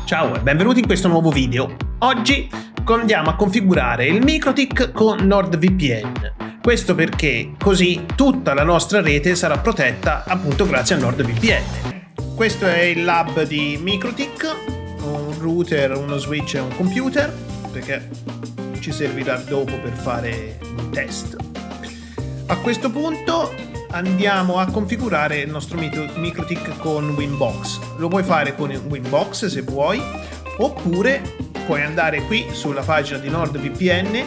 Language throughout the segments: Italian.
Ciao e benvenuti in questo nuovo video. Oggi andiamo a configurare il MikroTik con NordVPN. Questo perché così tutta la nostra rete sarà protetta appunto grazie a NordVPN. Questo è il lab di MikroTik, un router, uno switch e un computer, perché ci servirà dopo per fare un test. A questo punto andiamo a configurare il nostro MikroTik con Winbox. Lo puoi fare con Winbox se vuoi, oppure puoi andare qui sulla pagina di NordVPN,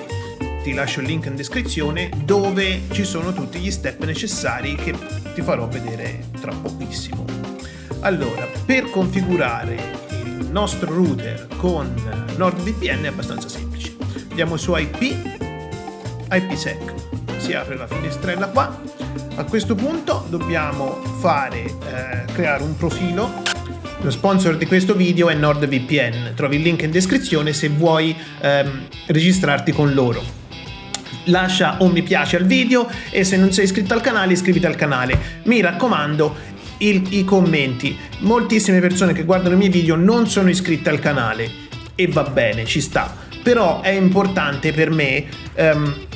ti lascio il link in descrizione, dove ci sono tutti gli step necessari che ti farò vedere tra pochissimo. Allora, per configurare il nostro router con NordVPN è abbastanza semplice. Andiamo su IPsec, si apre la finestrella qua. A questo punto dobbiamo creare un profilo. Lo sponsor di questo video è NordVPN, trovi il link in descrizione se vuoi registrarti con loro. Lascia un mi piace al video e se non sei iscritto al canale iscriviti al canale. Mi raccomando, i commenti. Moltissime persone che guardano i miei video non sono iscritte al canale e va bene, ci sta. Però è importante per me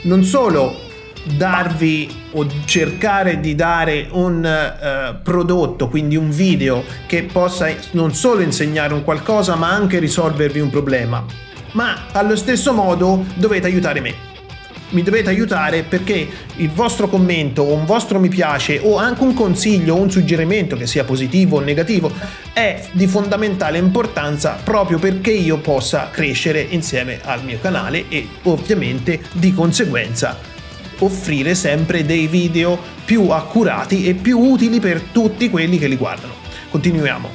non solo darvi o cercare di dare un prodotto, quindi un video che possa non solo insegnare un qualcosa ma anche risolvervi un problema, ma allo stesso modo dovete aiutare me. Mi dovete aiutare perché il vostro commento o un vostro mi piace o anche un consiglio o un suggerimento, che sia positivo o negativo, è di fondamentale importanza proprio perché io possa crescere insieme al mio canale e ovviamente di conseguenza offrire sempre dei video più accurati e più utili per tutti quelli che li guardano. Continuiamo.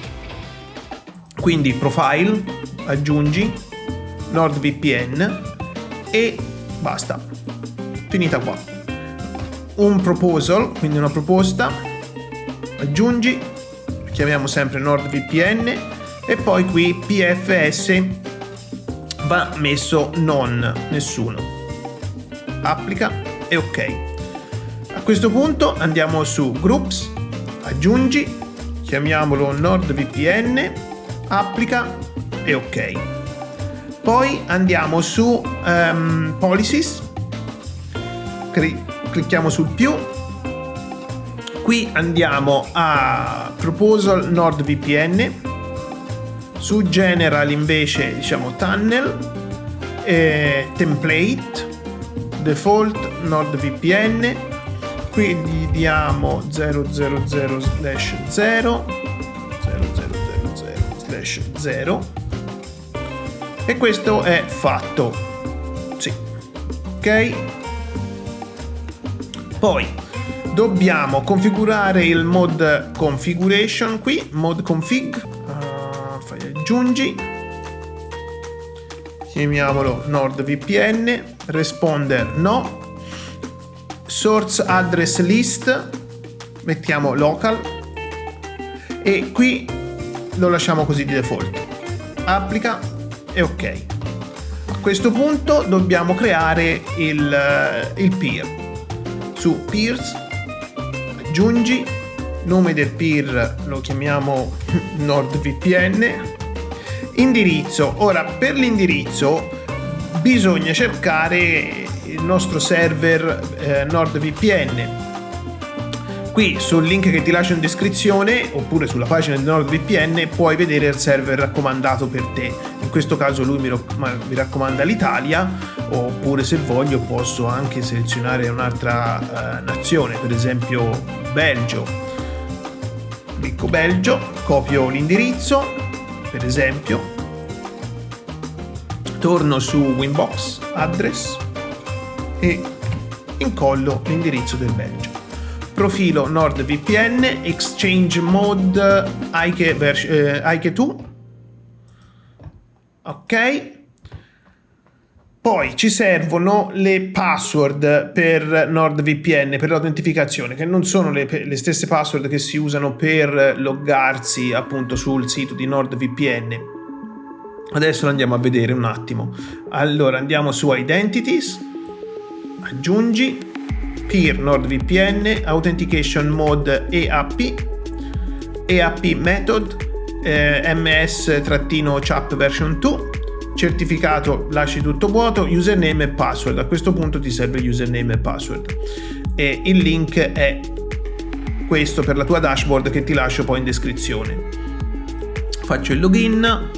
Quindi profile, aggiungi NordVPN e basta. Finita qua. Un proposal, quindi una proposta, aggiungi, chiamiamo sempre NordVPN e poi qui PFS va messo nessuno. Applica e ok. A questo punto andiamo su Groups, aggiungi, chiamiamolo NordVPN, applica e ok. Poi andiamo su Policies, clicchiamo sul più, qui andiamo a Proposal NordVPN, su General invece diciamo Tunnel, Template, Default NordVPN, qui gli diamo 0.0.0.0 e questo è fatto. Sì, ok. Poi dobbiamo configurare il mod configuration, qui mod config, fai aggiungi, chiamiamolo NordVPN, responder no, source address list mettiamo local e qui lo lasciamo così di default, applica e ok. A questo punto dobbiamo creare il peer. Su peers, aggiungi, nome del peer lo chiamiamo NordVPN, indirizzo. Ora, per l'indirizzo bisogna cercare il nostro server NordVPN. Qui sul link che ti lascio in descrizione oppure sulla pagina di NordVPN puoi vedere il server raccomandato per te. In questo caso lui mi raccomanda l'Italia, oppure se voglio posso anche selezionare un'altra nazione, per esempio Belgio. Clicco Belgio, copio l'indirizzo, per esempio, torno su Winbox Address e incollo l'indirizzo del Belgio. Profilo NordVPN, Exchange Mode IK2, ok. Poi ci servono le password per NordVPN, per l'autentificazione, che non sono le stesse password che si usano per loggarsi appunto sul sito di NordVPN. Adesso lo andiamo a vedere un attimo. Allora andiamo su Identities, aggiungi, peer NordVPN, Authentication Mode EAP method, ms-chap version 2, certificato lasci tutto vuoto, username e password. A questo punto ti serve username e password, e il link è questo per la tua dashboard che ti lascio poi in descrizione. Faccio il login.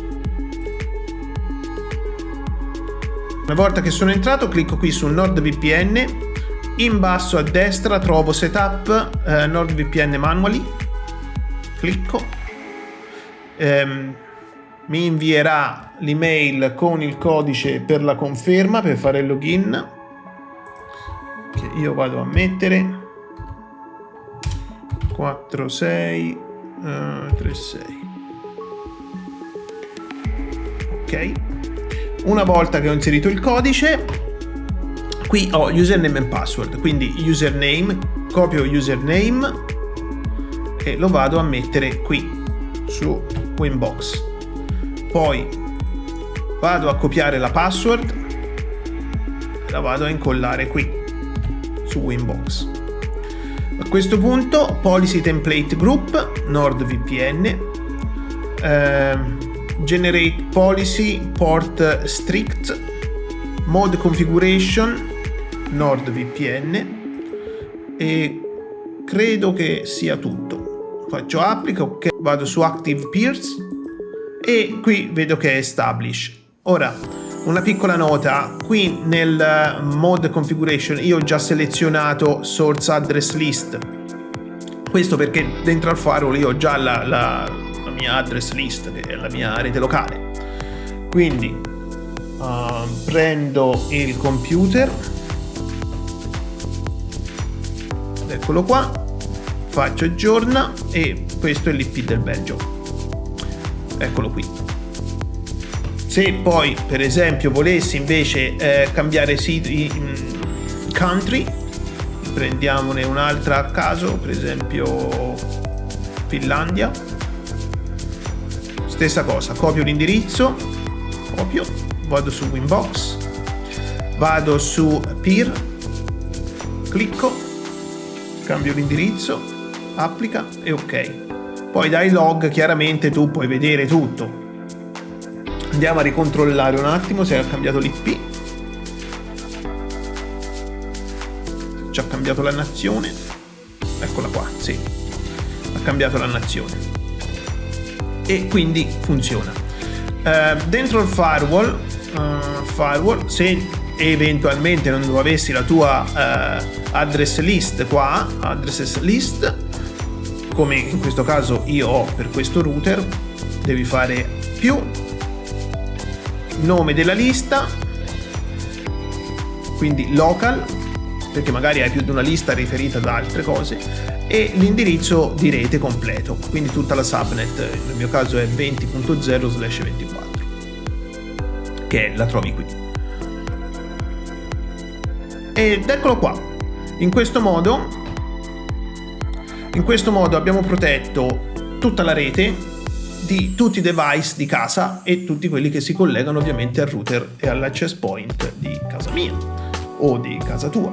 Una volta che sono entrato, clicco qui su NordVPN, in basso a destra trovo setup NordVPN manually, clicco, mi invierà l'email con il codice per la conferma per fare il login, che io vado a mettere 4636. Ok, una volta che ho inserito il codice, qui ho username e password, quindi username, copio username e lo vado a mettere qui su Winbox, poi vado a copiare la password e la vado a incollare qui su Winbox. A questo punto policy template group NordVPN, generate policy port strict, mode configuration NordVPN, e credo che sia tutto. Faccio applica, ok, vado su active peers e qui vedo che è establish. Ora, una piccola nota, qui nel mode configuration io ho già selezionato source address list, questo perché dentro al firewall io ho già la mia address list, che è la mia rete locale. Quindi prendo il computer, eccolo qua, faccio aggiorna e questo è l'IP del Belgio, eccolo qui. Se poi per esempio volessi invece cambiare country, prendiamone un'altra a caso, per esempio Finlandia, stessa cosa, copio l'indirizzo, vado su Winbox, vado su peer, clicco, cambio l'indirizzo, applica e ok. Poi dai log chiaramente tu puoi vedere tutto. Andiamo a ricontrollare un attimo se ha cambiato l'IP. Ci ha cambiato la nazione. Eccola qua, sì. Ha cambiato la nazione. E quindi funziona. Dentro il firewall, se eventualmente non avessi la tua address list qua, address list, come in questo caso io ho per questo router, devi fare più nome della lista, quindi local, perché magari hai più di una lista riferita ad altre cose, e l'indirizzo di rete completo, quindi tutta la subnet, nel mio caso è 20.0/24, che la trovi qui. Ed eccolo qua. In questo modo abbiamo protetto tutta la rete di tutti i device di casa e tutti quelli che si collegano ovviamente al router e all'access point di casa mia o di casa tua.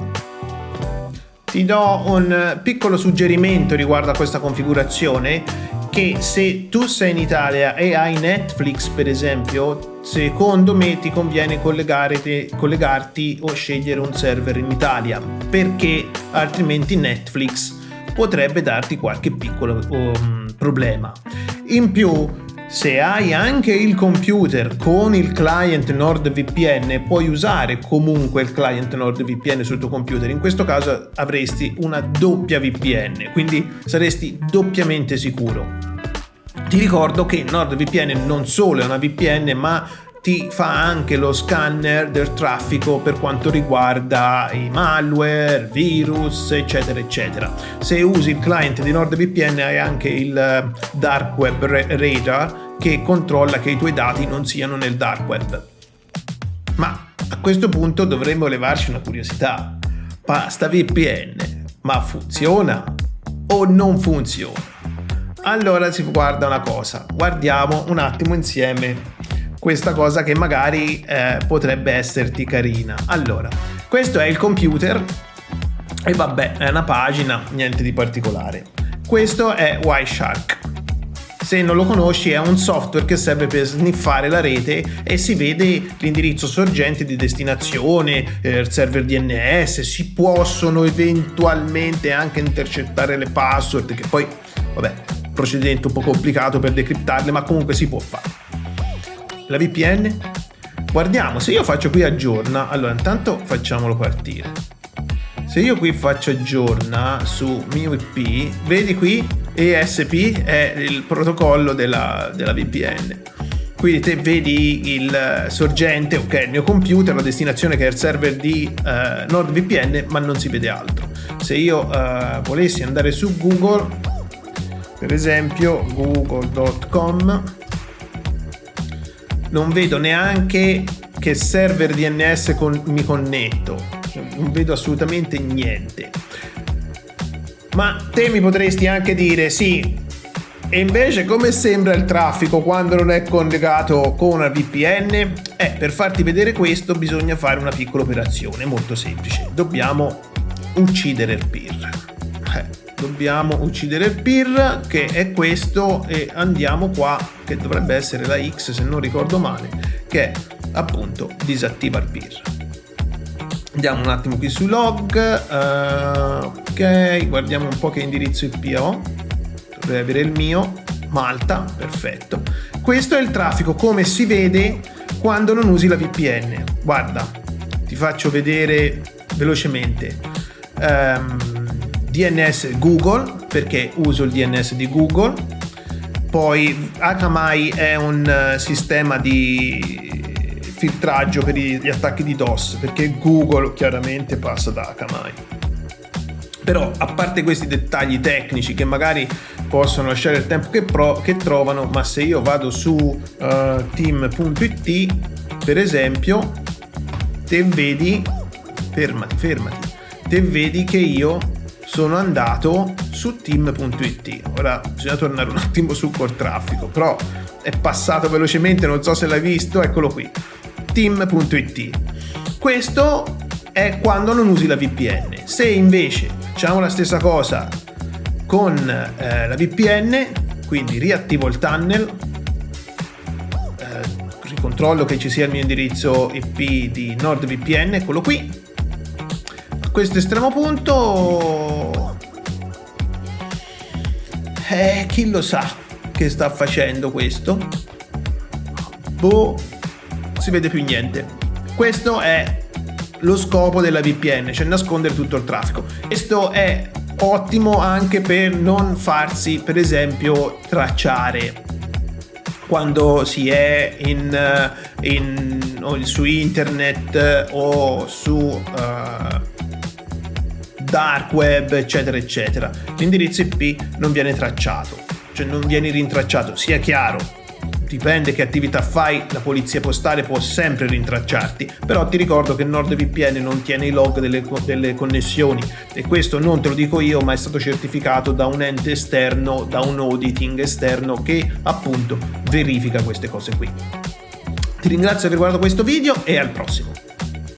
Ti do un piccolo suggerimento riguardo a questa configurazione, che se tu sei in Italia e hai Netflix per esempio, secondo me ti conviene collegarti o scegliere un server in Italia, perché altrimenti Netflix potrebbe darti qualche piccolo problema. In più, se hai anche il computer con il client NordVPN, puoi usare comunque il client NordVPN sul tuo computer. In questo caso avresti una doppia VPN, quindi saresti doppiamente sicuro. Ti ricordo che NordVPN non solo è una VPN, ma ti fa anche lo scanner del traffico per quanto riguarda i malware, virus, eccetera eccetera. Se usi il client di NordVPN hai anche il dark web radar, che controlla che i tuoi dati non siano nel dark web. Ma a questo punto dovremmo levarci una curiosità: sta VPN, ma funziona o non funziona? Allora si guarda una cosa, guardiamo un attimo insieme questa cosa che magari potrebbe esserti carina. Allora, questo è il computer e vabbè, è una pagina, niente di particolare. Questo è Wireshark. Se non lo conosci, è un software che serve per sniffare la rete e si vede l'indirizzo sorgente di destinazione, il server DNS, si possono eventualmente anche intercettare le password, che poi, vabbè, procedimento un po' complicato per decriptarle, ma comunque si può fare. La VPN? Guardiamo, se io faccio qui aggiorna, allora intanto facciamolo partire. Se io qui faccio aggiorna su MIUIP, vedi qui ESP è il protocollo della VPN. Quindi te vedi il sorgente, ok, il mio computer, la destinazione che è il server di NordVPN, ma non si vede altro. Se io volessi andare su Google, per esempio google.com, non vedo neanche che server DNS mi connetto. Non vedo assolutamente niente. Ma te mi potresti anche dire sì, e invece come sembra il traffico quando non è collegato con una VPN? Per farti vedere questo bisogna fare una piccola operazione molto semplice. Dobbiamo uccidere il peer. Dobbiamo uccidere il peer, che è questo, e andiamo qua, che dovrebbe essere la X se non ricordo male, che è appunto disattiva il peer. Andiamo un attimo qui su log, ok, guardiamo un po' che indirizzo IP ho, dovrei avere il mio, Malta, perfetto. Questo è il traffico come si vede quando non usi la VPN. Guarda, ti faccio vedere velocemente. DNS Google, perché uso il DNS di Google. Poi Akamai è un sistema di filtraggio per gli attacchi di DOS, perché Google chiaramente passa da Akamai. Però a parte questi dettagli tecnici che magari possono lasciare il tempo che trovano, ma se io vado su team.it per esempio, te vedi, fermati, te vedi che io sono andato su team.it. Ora bisogna tornare un attimo su col traffico, però è passato velocemente, non so se l'hai visto, eccolo qui, team.it. Questo è quando non usi la VPN. Se invece facciamo la stessa cosa con la VPN, quindi riattivo il tunnel, ricontrollo che ci sia il mio indirizzo IP di NordVPN, eccolo qui, a questo estremo punto, chi lo sa che sta facendo questo? Si vede più niente. Questo è lo scopo della VPN, cioè nascondere tutto il traffico. Questo è ottimo anche per non farsi, per esempio, tracciare quando si è su internet o su dark web, eccetera eccetera. L'indirizzo IP non viene tracciato, cioè non viene rintracciato, sia chiaro. Dipende che attività fai, la polizia postale può sempre rintracciarti, però ti ricordo che NordVPN non tiene i log delle connessioni, e questo non te lo dico io, ma è stato certificato da un ente esterno, da un auditing esterno che appunto verifica queste cose qui. Ti ringrazio per aver guardato questo video e al prossimo.